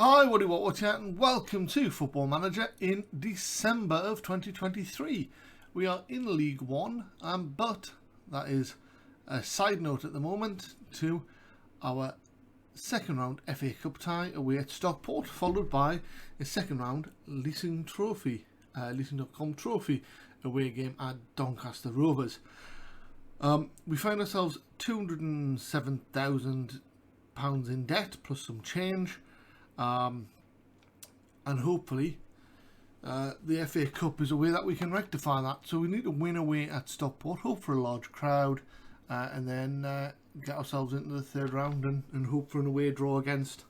Hi, what's here, and welcome to Football Manager in December of 2023. We are in League One, but that is a side note at the moment to our second round FA Cup tie away at Stockport, followed by a second round Leasing Trophy, Leasing.com Trophy away game at Doncaster Rovers. We find ourselves £207,000 in debt plus some change. And hopefully the FA Cup is a way that we can rectify that. So we need to win away at Stockport, hope for a large crowd, and then get ourselves into the third round and hope for an away draw against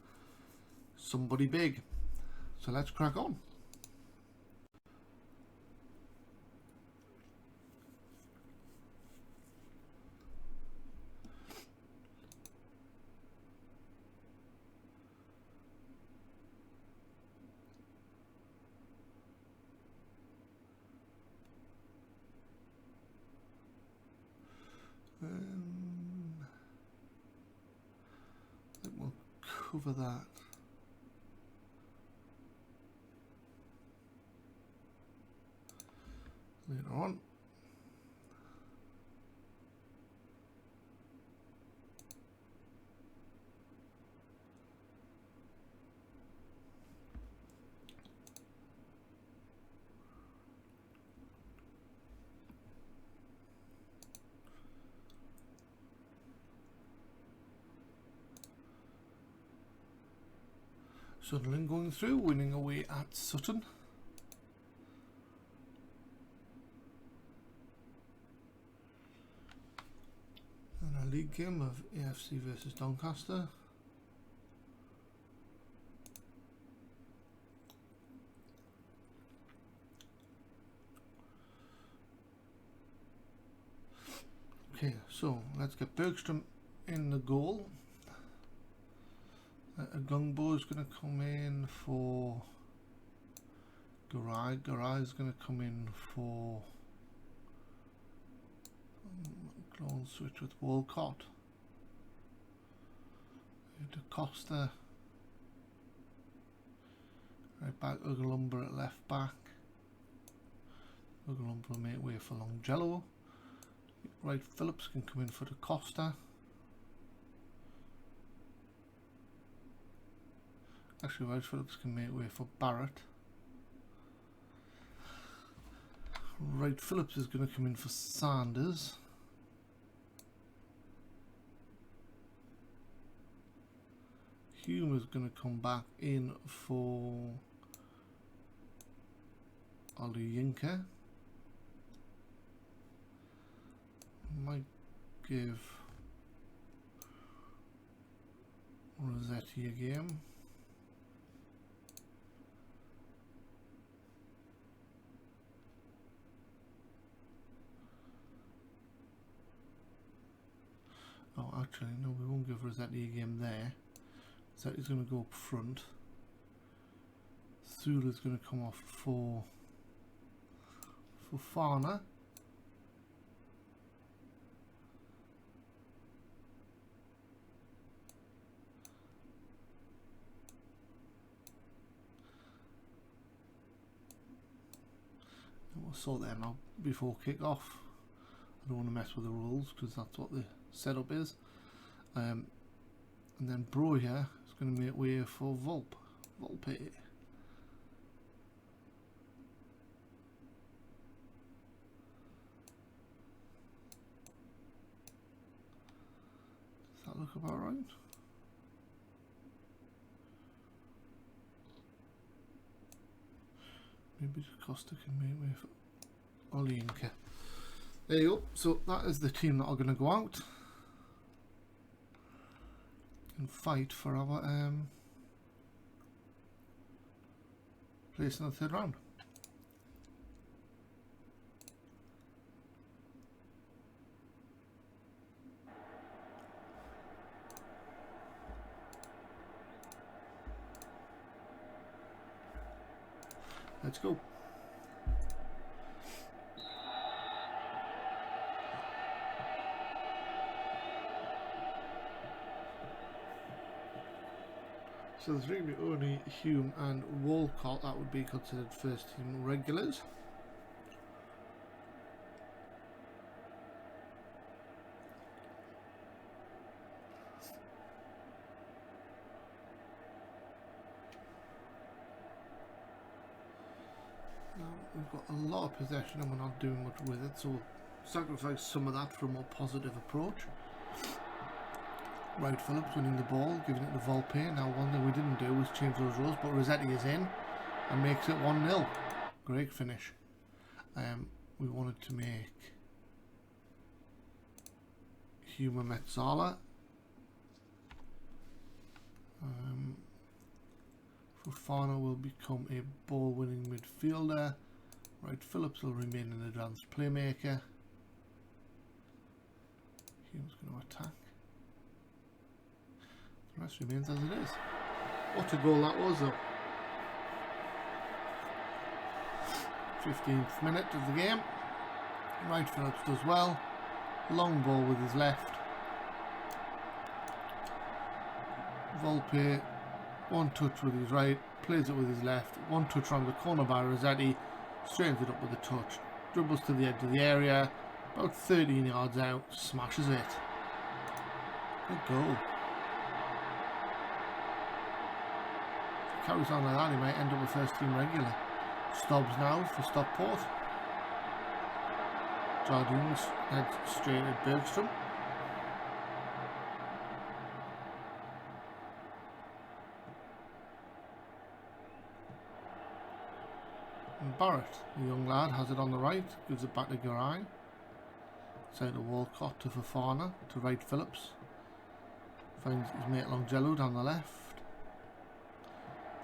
somebody big. So let's crack on. I think we'll cover that. Later on. Sunderland going through, winning away at Sutton. And a league game of AFC versus Doncaster. Okay, so let's get Bergstrom in the goal. Gungbo is going to come in for Garay. Garay is going to come in for clone switch with Walcott. To Costa. Right back, Ugalumber at left back. Ugalumber will make way for Longjello. Right, Phillips can come in for the Costa. Actually, Wright Phillips can make way for Barrett. Wright Phillips is going to come in for Sanders. Hume is going to come back in for Oluyinka. Might give Rossetti a game. Oh, actually, no, we won't give Rossetti a game there. Rossetti's going to go up front. Sula's going to come off for Fofana. And we'll sort them out before kick-off. I don't want to mess with the rules because that's what the setup is. And then Bro here is going to make way for Volpe. Does that look about right? Maybe Costa can make way for Oluyinka. There you go. So that is the team that are going to go out and fight for our place in the third round. Let's go. So there's really only Hume and Walcott that would be considered first team regulars. Now we've got a lot of possession and we're not doing much with it, so we'll sacrifice some of that for a more positive approach. Wright Phillips winning the ball, giving it to Volpe. Now one thing we didn't do was change those roles, but Rossetti is in and makes it 1-0. Great finish. We wanted to make Hume Metzala. Fofana will become a ball-winning midfielder. Wright Phillips will remain an advanced playmaker. Hume's going to attack. The rest remains as it is. What a goal that was though. 15th minute of the game. Wright Phillips does well. Long ball with his left. Volpe, one touch with his right, plays it with his left. One touch around the corner by Rossetti, straightens it up with a touch. Dribbles to the edge of the area, about 13 yards out, smashes it. Good goal. Carries on like that, he might end up a first team regular. Stobbs now for Stockport. Jardines heads straight at Bergstrom. And Barrett, the young lad, has it on the right, gives it back to Garay. Side to Walcott to Fofana to Wright Phillips. Finds his mate Longello down the left.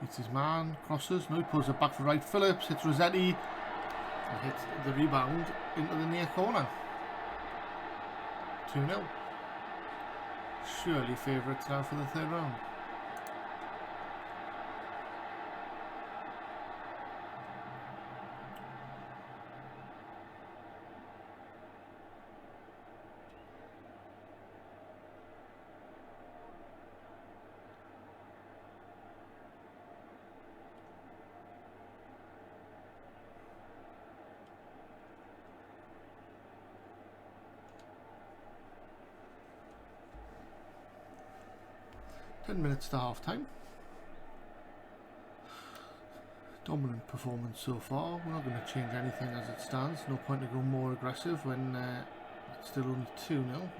Beats his man, crosses, now he pulls it back for Wright Phillips, hits Rossetti, and hits the rebound into the near corner. 2-0. Surely favourites now for the third round. Minutes to half time. Dominant performance so far. We're not going to change anything as it stands. No point to go more aggressive when it's still only 2-0.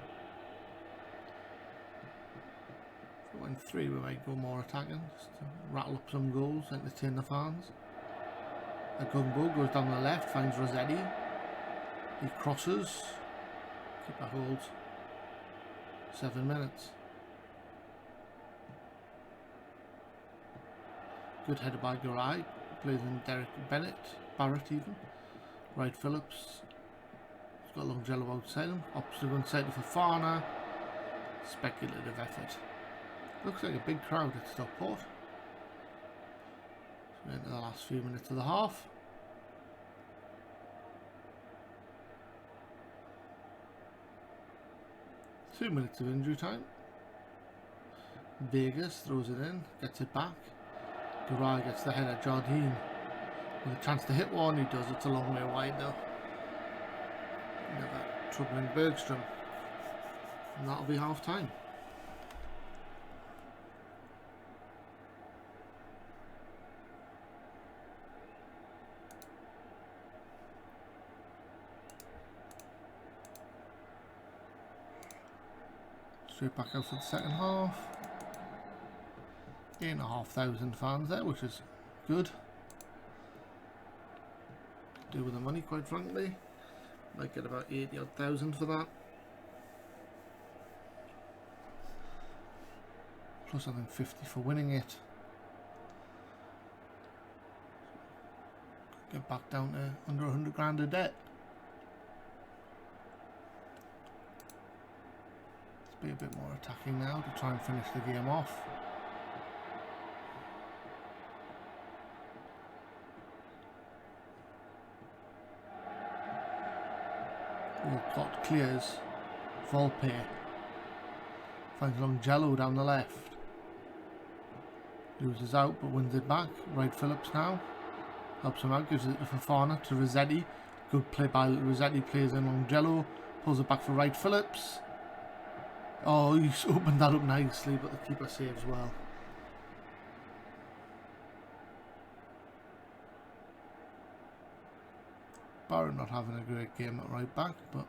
If it went 3, we might go more attacking, just to rattle up some goals, entertain the fans. Agumbo goes down the left, finds Rossetti. He crosses. Keeper holds. 7 minutes. Good header by Garay, plays in Derek Bennett, Barrett even. Wright Phillips, he's got Longello outside him, opposite one side to Fofana. Speculative effort. Looks like a big crowd at Stockport. So we're into the last few minutes of the half. Two minutes of injury time. Vegas throws it in, gets it back. Garay gets the header, Jardine with a chance to hit one, he does, it's a long way wide though. Never troubling Bergstrom. And that'll be half time. Straight back out for the second half. 8,500 fans there, which is good. Do with the money, quite frankly. Might get about 80,000 for that. Plus I think 50 for winning it. Get back down to under 100 grand of debt. Let's be a bit more attacking now to try and finish the game off. Walcott clears. Volpe finds Longello down the left. Loses out but wins it back. Wright Phillips now. Helps him out, gives it to Fofana, to Rossetti. Good play by Rossetti, plays in on Jello. Pulls it back for Wright Phillips. Oh, he's opened that up nicely, but the keeper saves well. Barrett not having a great game at right back, but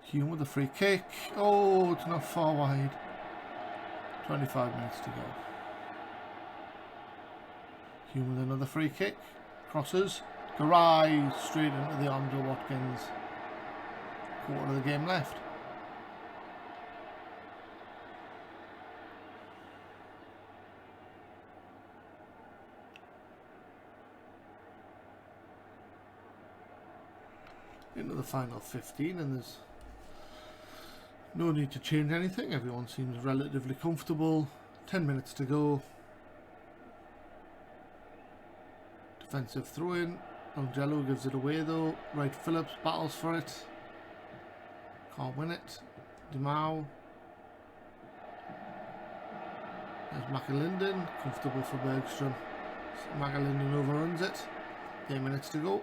Hume with a free kick. Oh, it's not far wide. 25 minutes to go. Hume with another free kick. Crosses. Garay straight into the arms of Watkins. Quarter of the game left. Into the final 15, and there's no need to change anything. Everyone seems relatively comfortable. 10 minutes to go. Defensive throw in. Angelo gives it away though. Wright Phillips battles for it. Can't win it. Dimao. There's McAlinden. Comfortable for Bergstrom. McAlinden overruns it. 8 minutes to go.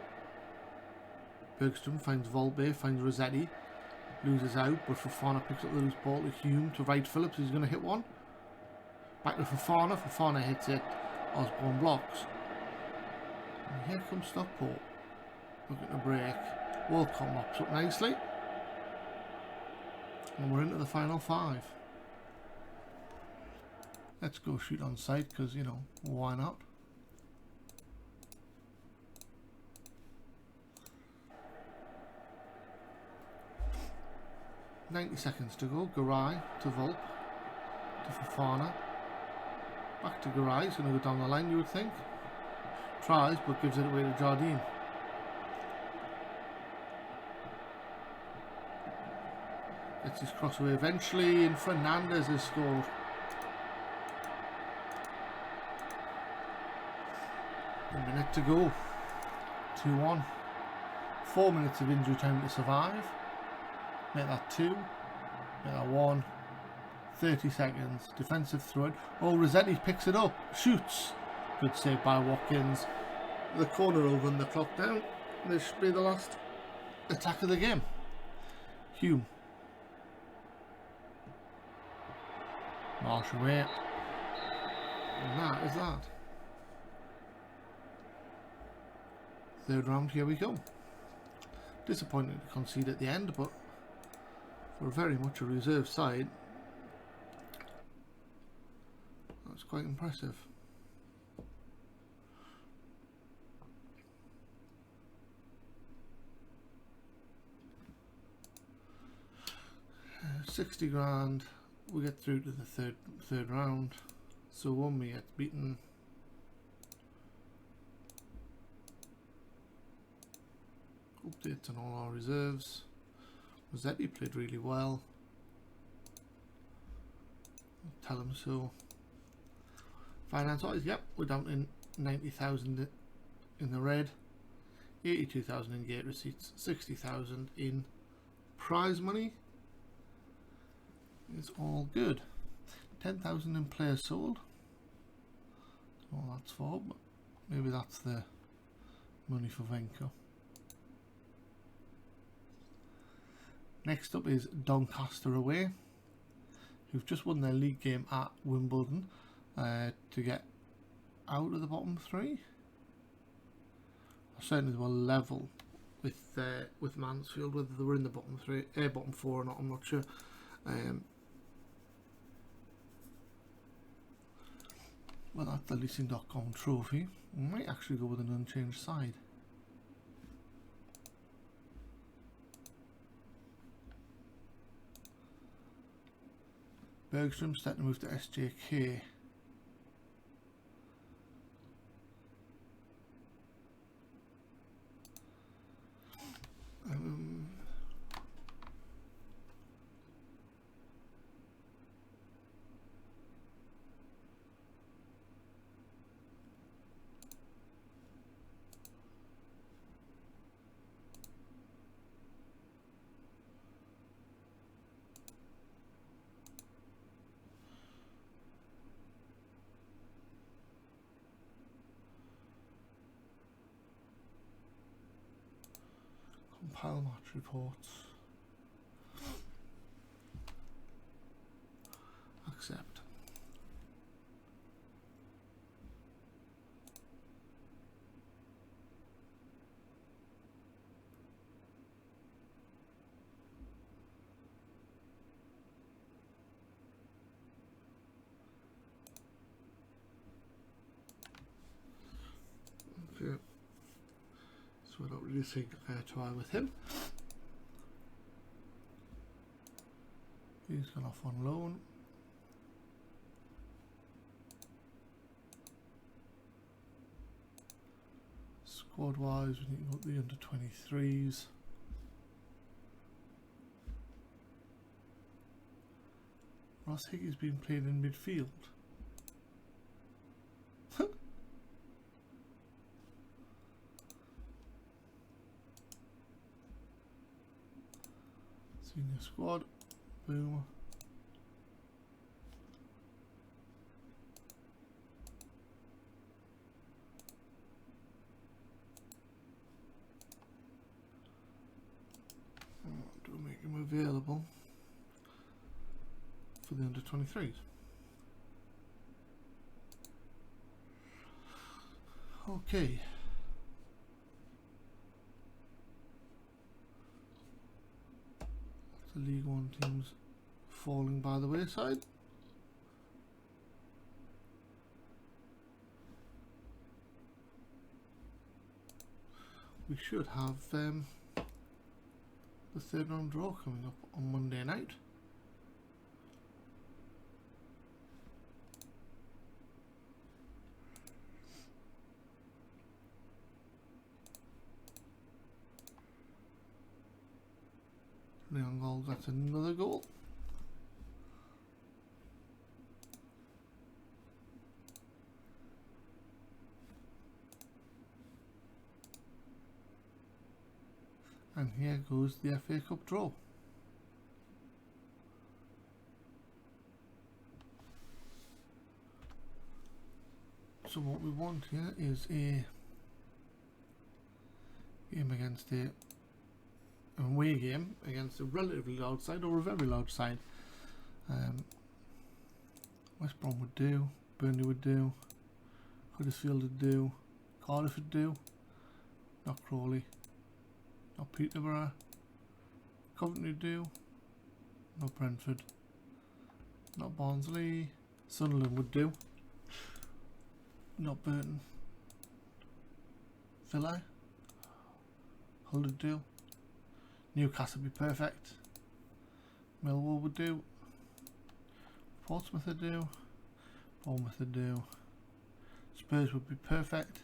Bergstrom finds Volpe, finds Rossetti. Loses out, but Fofana picks up the loose ball to Hume, to Wright Phillips, who's going to hit one. Back to Fofana. Fofana hits it. Osborne blocks. And here comes Stockport. Looking to break. Walcott mops up nicely. And we're into the final 5. Let's go shoot on sight, because, you know, why not? .90 seconds to go. Garay to Volpe. To Fofana. Back to Garay. He's going to go down the line, you would think. Tries, but gives it away to Jardine. Gets his cross away eventually, and Fernandez has scored. A minute to go. 2-1. 4 minutes of injury time to survive. Make that 2. Make that 1. 30 seconds. Defensive throw in. Oh, Rossetti picks it up. Shoots. Good save by Watkins. The corner over and the clock down. This should be the last attack of the game. Hume. Marsh away. And that is that. Third round, here we go. Disappointing to concede at the end, but for very much a reserve side, that's quite impressive. £60,000. We get through to the third round. So when we get beaten, updates on all our reserves. Rossetti played really well. Tell him so. Finance wise, yep, we're down in 90,000 in the red, 82,000 in gate receipts, 60,000 in prize money. It's all good. 10,000 in players sold. All that's for, but maybe that's the money for Venko. Next up is Doncaster away, who've just won their league game at Wimbledon to get out of the bottom 3. Or certainly they were level with Mansfield. Whether they were in the bottom 4 or not, I'm not sure. Well, that's the leasing.com trophy. We might actually go with an unchanged side. Bergstrom starting to move to SJK. Compile match reports. Accept. Okay. So I don't really think I try with him. He's gone off on loan. Squad wise, we need to go the under 23s. Ross Higgins been playing in midfield. Senior squad. Boom. Do we make him available for the under 23s? Okay. The League One teams falling by the wayside. We should have the third round draw coming up on Monday night. Leon Gold gets another goal. And here goes the FA Cup draw. So what we want here is a game against an away game against a relatively loud side or a very loud side. West Brom would do, Burnley would do, Huddersfield would do, Cardiff would do, not Crawley, not Peterborough, Coventry would do, not Brentford, not Barnsley, Sunderland would do, not Burton, Villa, Hull would do, Newcastle would be perfect, Millwall would do, Portsmouth would do, Bournemouth would do, Spurs would be perfect,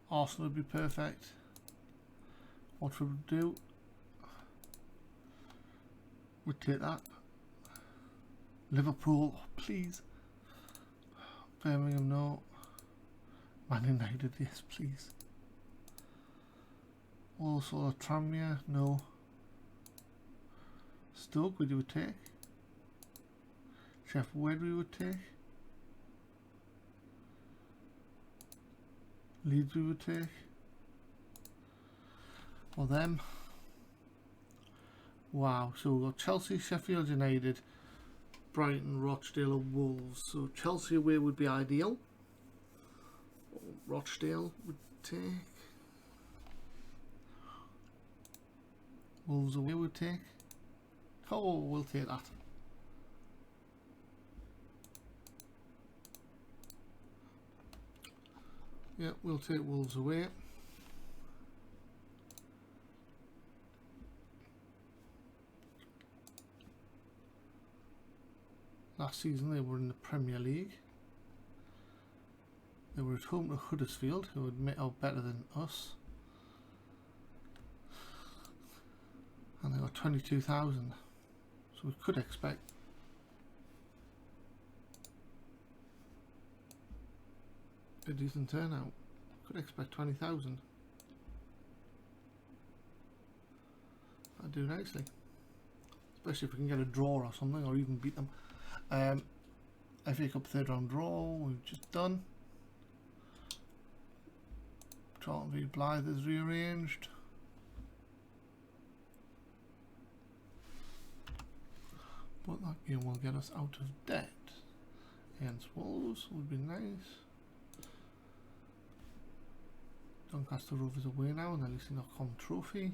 Arsenal would be perfect, Watford would do, we'd take that, Liverpool, oh, please, Birmingham no, Man United yes please, also Tranmere no, Stoke would you take, Sheffield Wednesday would take, Leeds we would take, or them. Wow, so we've got Chelsea, Sheffield United, Brighton, Rochdale and Wolves. So Chelsea away would be ideal. Rochdale would take. Wolves away would take. Oh, we'll take that. Yeah, we'll take Wolves away. Last season they were in the Premier League. They were at home to Huddersfield, who would make out better than us. And they got 22,000. So we could expect a decent turnout. Could expect 20,000. That'd do nicely. Especially if we can get a draw or something, or even beat them. FA Cup third round draw, we've just done. Charlton v Blythe is rearranged. But that game will get us out of debt. Against Wolves would be nice. Doncaster Rovers away now, and at least not Com Trophy.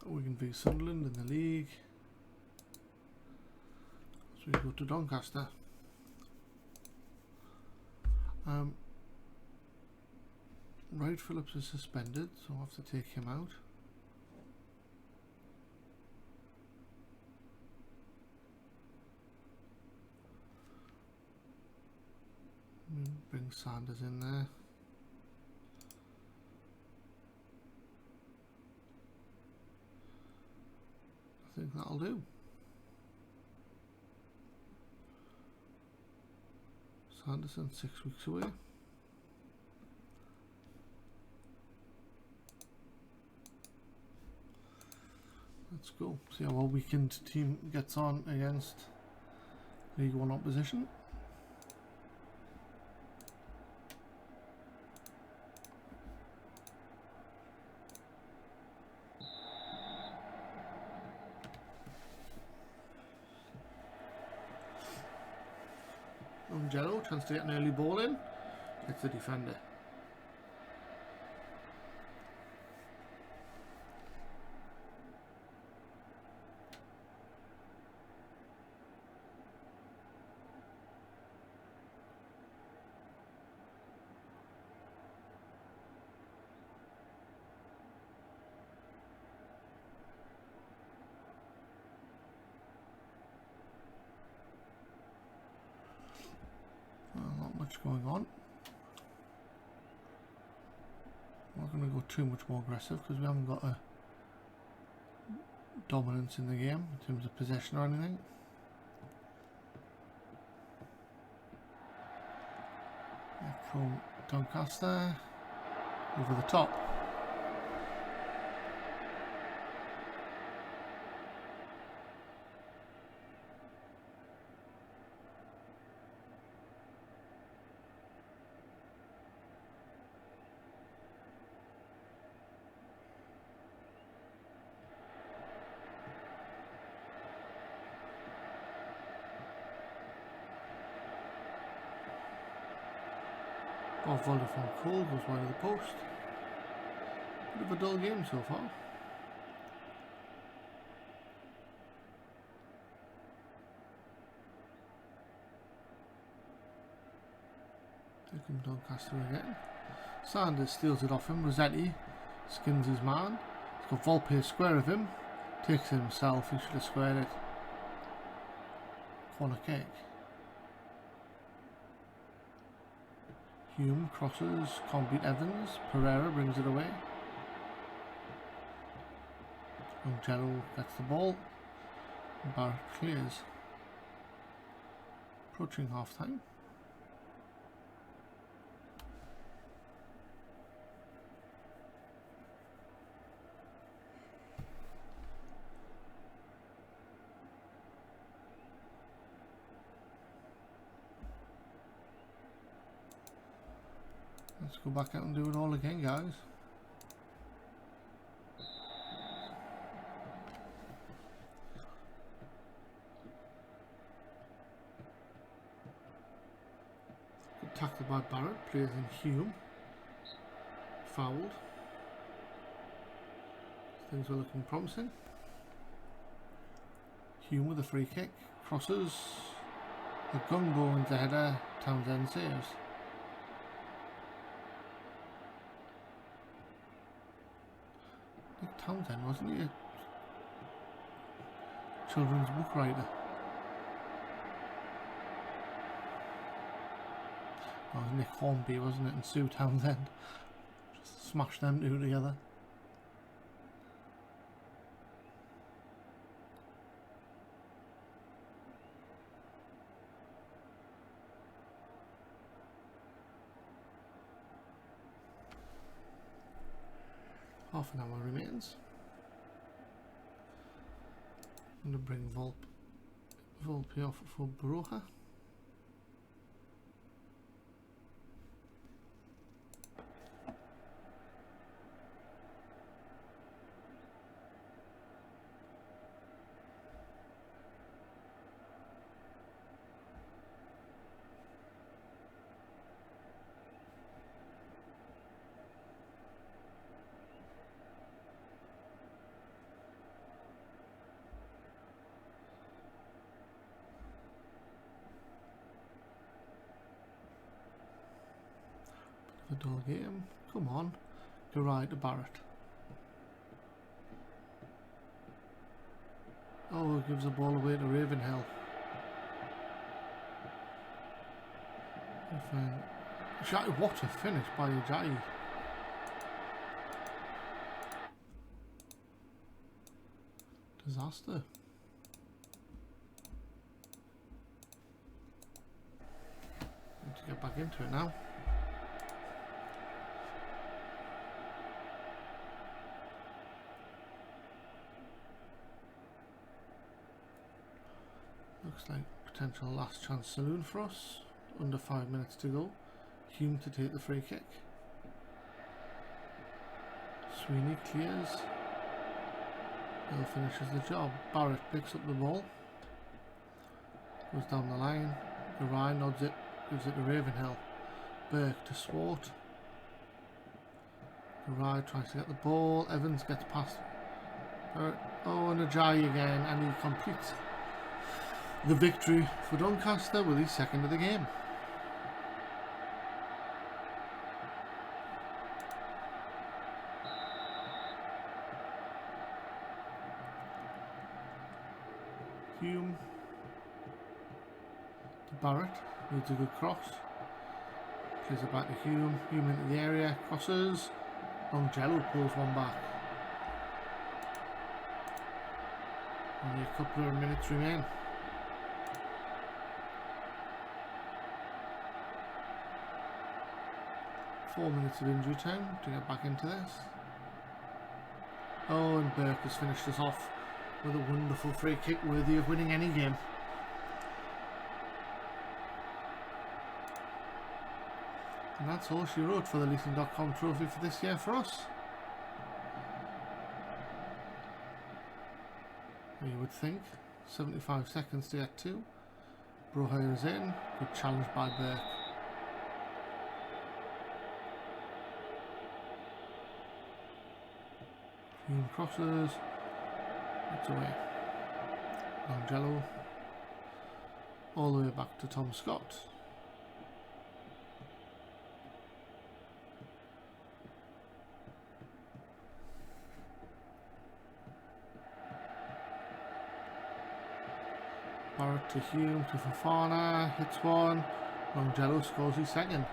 We can beat Sunderland in the league. So we go to Doncaster. Wright Phillips is suspended, so I'll have to take him out. Bring Sanders in there. I think that'll do. Sanderson 6 weeks away. Let's go. See how our weekend team gets on against League One opposition. Jello chance to get an early ball in. Gets the defender. Not much going on. I'm not going to go too much more aggressive because we haven't got a dominance in the game in terms of possession or anything. Here come Doncaster over the top. Or volley from Cole goes wide of the post. Bit of a dull game so far. Here comes Doncaster again. Sanders steals it off him. Rossetti skins his man. He's got Volpe square of him. Takes it himself. He should have squared it. Corner kick. Hume crosses, can't beat Evans. Pereira brings it away. Jello gets the ball. Barrett clears. Approaching half time. Let's go back out and do it all again, guys. Good tackle by Barrett, plays in Hume. Fouled. Things are looking promising. Hume with a free kick. Crosses. The Gumbo into header. Townsend saves. Townsend, wasn't he a children's book writer? Oh, it was Nick Hornby, wasn't it, and Sue Townsend. Just smashed them two together. Half an hour remains. I'm going to bring Volpe off for Baroja. a dull game. Come on. Go right to Barrett. Oh, it gives the ball away to Ravenhill. What a finish by Ajayi. Disaster. Need to get back into it now. Looks like potential last chance saloon for us. Under 5 minutes to go. Hume to take the free kick. Sweeney clears. Hill finishes the job. Barrett picks up the ball. Goes down the line. Garai nods it. Gives it to Ravenhill. Burke to Swart. Garai tries to get the ball. Evans gets past Barrett. Oh, and Ajayi again. And he completes the victory for Doncaster with his second of the game. Hume to Barrett, needs a good cross, plays it back to Hume, Hume into the area, crosses, Longello pulls one back. Only a couple of minutes remain. Four minutes of injury time to get back into this. Oh, and Burke has finished us off with a wonderful free kick worthy of winning any game. And that's all she wrote for the Leeson.com trophy for this year for us. You would think. 75 seconds to get to. Brohire is in. Good challenge by Burke. Hume crosses. It's away. Longello. All the way back to Tom Scott. Barrett to Hume to Fofana. Hits one. Longello scores his second.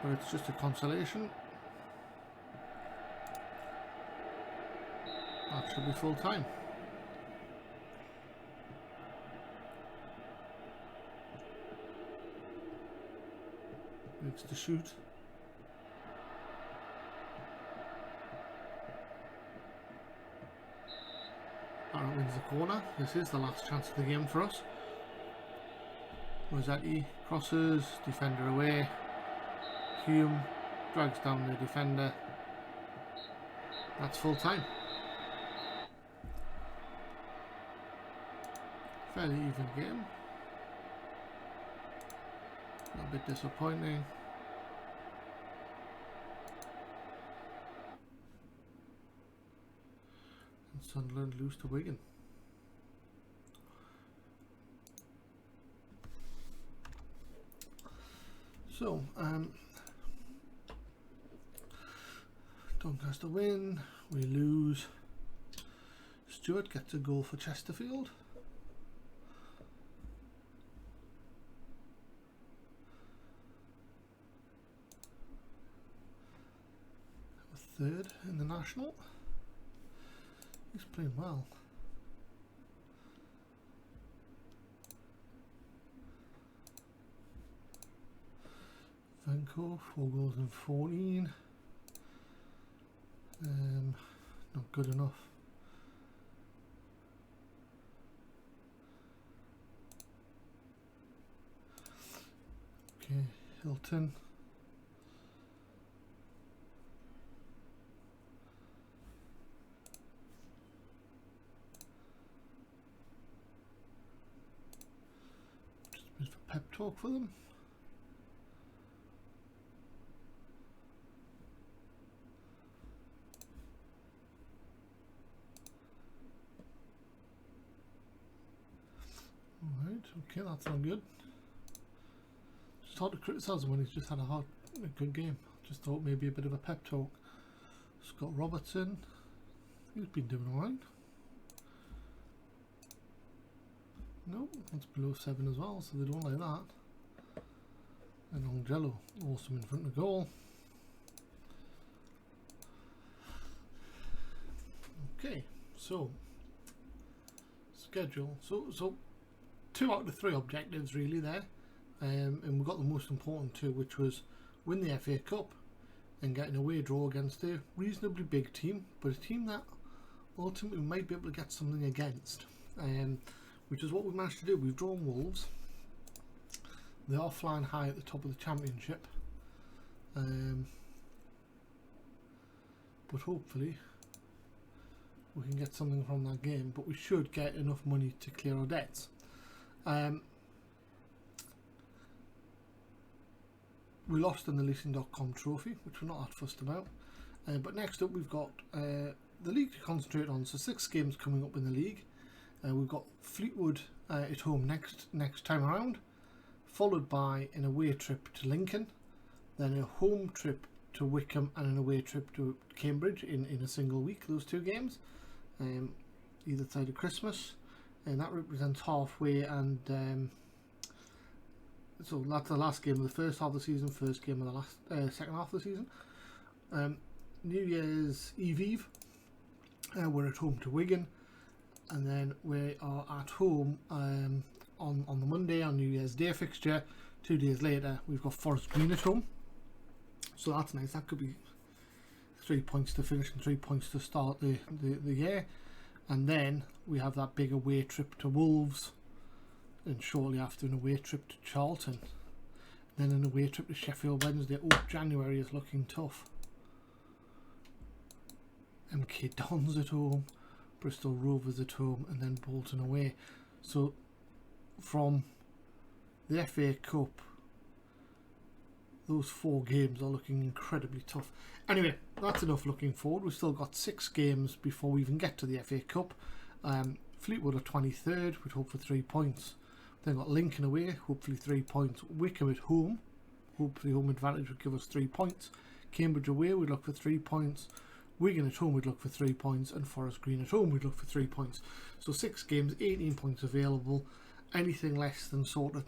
But it's just a consolation. That should be full time. Needs to shoot. Barrett wins the corner. This is the last chance of the game for us. Rossetti crosses, defender away. Hume drags down the defender. That's full time. Fairly even game. A bit disappointing. And Sunderland lose to Wigan. So, Doncaster win, we lose. Stewart gets a goal for Chesterfield. Third in the National. He's playing well. Venko, 4 goals in 14. Not good enough. Okay, Hilton. Just a bit of a pep talk for them. Alright, okay, that's not good. It's hard to criticise him when he's just had a A good game. Just thought maybe a bit of a pep talk. Scott Robertson, he's been doing alright. No, that's below 7 as well, so they don't like that. And Angelo, awesome in front of goal. Okay, so schedule. So 2 out of 3 objectives really there, and we got the most important 2, which was win the FA Cup and get an away draw against a reasonably big team, but a team that ultimately we might be able to get something against, which is what we managed to do. We've drawn Wolves. They are flying high at the top of the championship, but hopefully we can get something from that game, but we should get enough money to clear our debts. We lost in the Leasing.com trophy, which we're not that fussed about, but next up we've got the league to concentrate on. So 6 games coming up in the league. We've got Fleetwood at home next time around, followed by an away trip to Lincoln, then a home trip to Wickham and an away trip to Cambridge in a single week, those 2 games, either side of Christmas, and that represents halfway. And so that's the last game of the first half of the season, first game of the last second half of the season. New Year's Eve, we're at home to Wigan, and then we are at home on the Monday on New Year's Day fixture. 2 days later we've got Forest Green at home, so that's nice. That could be 3 points to finish and 3 points to start the year. And then we have that big away trip to Wolves, and shortly after an away trip to Charlton, then an away trip to Sheffield Wednesday. Oh, January is looking tough. MK Dons at home, Bristol Rovers at home, and then Bolton away. So from the FA Cup, those 4 games are looking incredibly tough. Anyway, that's enough looking forward. We've still got 6 games before we even get to the FA Cup. Fleetwood are 23rd, we'd hope for 3 points. Then got Lincoln away, hopefully 3 points. Wickham at home, hopefully home advantage would give us 3 points. Cambridge away, we'd look for 3 points. Wigan at home, we'd look for 3 points. And Forest Green at home, we'd look for 3 points. So 6 games, 18 points available. Anything less than sort of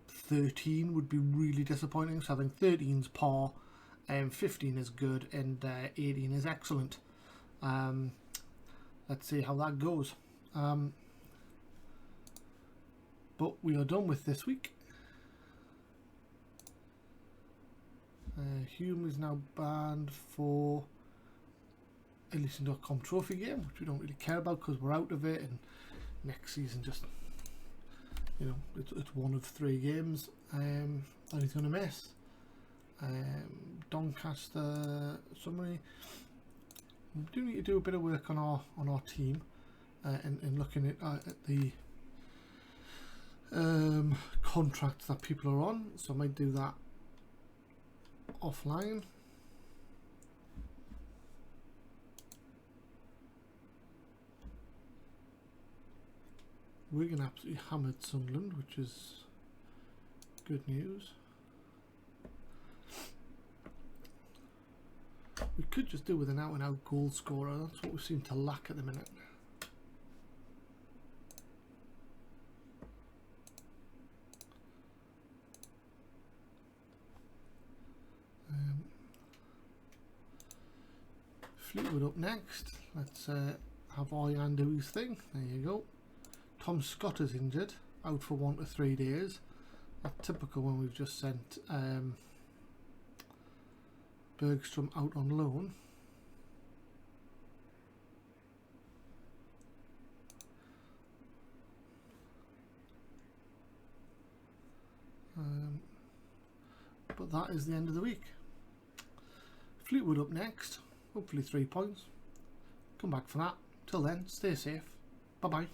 13 would be really disappointing. So I think 13's par, 15 is good, and 18 is excellent. Let's see how that goes. But we are done with this week. Hume is now banned for a Leasing.com trophy game, which we don't really care about because we're out of it, and next season just, you know, it's 1 of 3 games that he's going to miss. Doncaster summary. We do need to do a bit of work on our team, and looking at the contracts that people are on, so I might do that offline. Wigan absolutely hammered Sunderland, which is good news. We could just do with an out-and-out goal scorer. That's what we seem to lack at the minute. Fleetwood up next. Let's have Oyan do his thing. There you go. Tom Scott is injured, out for 1 to 3 days. That's typical when we've just sent Bergstrom out on loan. But that is the end of the week. Fleetwood up next, hopefully 3 points. Come back for that. Till then, stay safe. Bye bye.